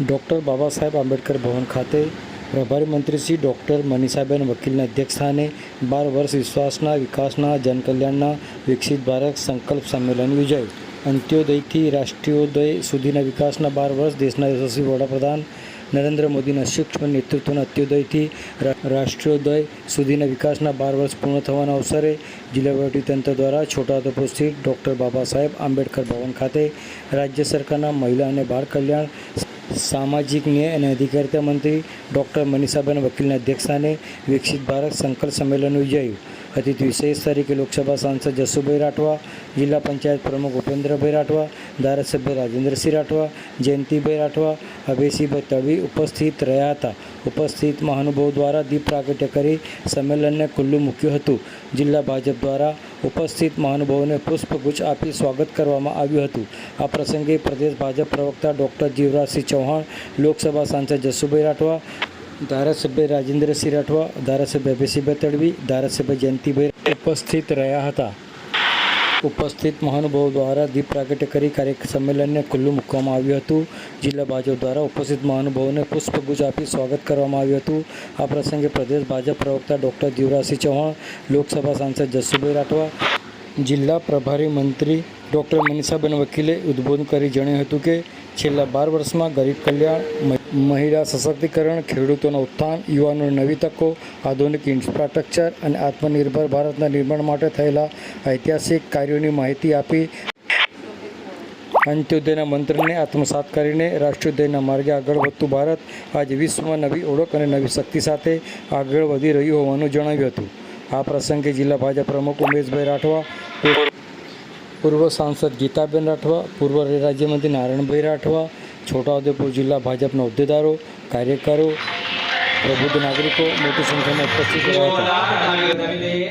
Doctor Baba Saheb Ambedkar ભવન ખાતે પ્રભારી મંત્રી શ્રી ડૉક્ટર મનીષાબેન વકીલના અધ્યક્ષસ્થાને 12 વર્ષ વિશ્વાસના વિકાસના જનકલ્યાણના વિકસિત ભારત સંકલ્પ સંમેલન યોજાયું. અંત્યોદયથી રાષ્ટ્રીયોદય સુધીના વિકાસના 12 વર્ષ દેશના યશસ્વી વડાપ્રધાન નરેન્દ્ર મોદીના સૂક્ષ્મ નેતૃત્વના અંત્યોદયથી રાષ્ટ્રીયોદય સુધીના વિકાસના 12 વર્ષ પૂર્ણ થવાના અવસરે જિલ્લા વહીવટીતંત્ર દ્વારા છોટાઉદેપુર સ્થિત ડૉક્ટર બાબા સાહેબ આંબેડકર ભવન ખાતે રાજ્ય સરકારના મહિલા અને બાળ કલ્યાણ, સામાજિક ન્યાય અને અધિકારિતા મંત્રી ડૉક્ટર મનીષાબેન વકીલના અધ્યક્ષસ્થાને વિકસિત ભારત સંકલ્પ સંમેલન યોજાયું. અતિથિ વિશેષ તરીકે લોકસભા સાંસદ જસુભાઈ રાઠવા, જિલ્લા પંચાયત પ્રમુખ ઉપેન્દ્રભાઈ રાઠવા, ધારાસભ્ય રાજેન્દ્રસિંહ રાઠવા, જયંતિભાઈ રાઠવા, અભયસિંહભાઈ તડવી ઉપસ્થિત રહ્યા હતા. ઉપસ્થિત મહાનુભાવો દ્વારા દીપ પ્રાગટ્ય કરી સંમેલનને ખુલ્લું મૂક્યું હતું. જિલ્લા ભાજપ દ્વારા ઉપસ્થિત મહાનુભાવોને પુષ્પગુચ્છ આપી સ્વાગત કરવામાં આવ્યું હતું. આ પ્રસંગે પ્રદેશ ભાજપ પ્રવક્તા ડૉક્ટર જીવરાજસિંહ ચૌહાણ, લોકસભા સાંસદ જસુભાઈ રાઠવા, ધારાસભ્ય રાજેન્દ્રસિંહ રાઠવા, ધારાસભ્ય અભયસિંહભાઈ તડવી, ધારાસભ્ય જયંતિભાઈ ઉપસ્થિત રહ્યા હતા. ઉપસ્થિત મહાનુભાવો દ્વારા દીપ પ્રાગટ્ય કરી સંમેલનને ખુલ્લું મૂકવામાં આવ્યું હતું. જિલ્લા ભાજપ દ્વારા ઉપસ્થિત મહાનુભાવોને પુષ્પગુચ્છ આપી સ્વાગત કરવામાં આવ્યું હતું. આ પ્રસંગે પ્રદેશ ભાજપ પ્રવક્તા ડૉક્ટર જીવરાજસિંહ ચૌહાણ, લોકસભા સાંસદ જસુભાઈ રાઠવા, જિલ્લા પ્રભારી મંત્રી ડૉક્ટર મનીષાબેન વકીલે ઉદ્બોધન કરી જણાવ્યું હતું કે છેલ્લા 12 વર્ષમાં ગરીબ કલ્યાણ, મહિલા સશક્તિકરણ, ખેડૂતોના ઉત્થાન, યુવાનોને નવી તકો, આધુનિક ઇન્ફ્રાસ્ટ્રક્ચર અને આત્મનિર્ભર ભારતના નિર્માણ માટે થયેલા ઐતિહાસિક કાર્યોની માહિતી આપી અંત્યોદયના મંત્રને આત્મસાત કરીને રાષ્ટ્રીયોદયના માર્ગે આગળ વધતું ભારત આજે વિશ્વમાં નવી ઓળખ અને નવી શક્તિ સાથે આગળ વધી રહ્યું હોવાનું જણાવ્યું હતું. આ પ્રસંગે જિલ્લા ભાજપ પ્રમુખ ઉમેશભાઈ રાઠવા, પૂર્વ સાંસદ ગીતાબેન રાઠવા, પૂર્વ રાજ્યમંત્રી નારાયણભાઈ રાઠવા, છોટાઉદેપુર જિલ્લા ભાજપના હોદ્દેદારો, કાર્યકરો, પ્રબુદ્ધ નાગરિકો મોટી સંખ્યામાં ઉપસ્થિત રહ્યા હતા.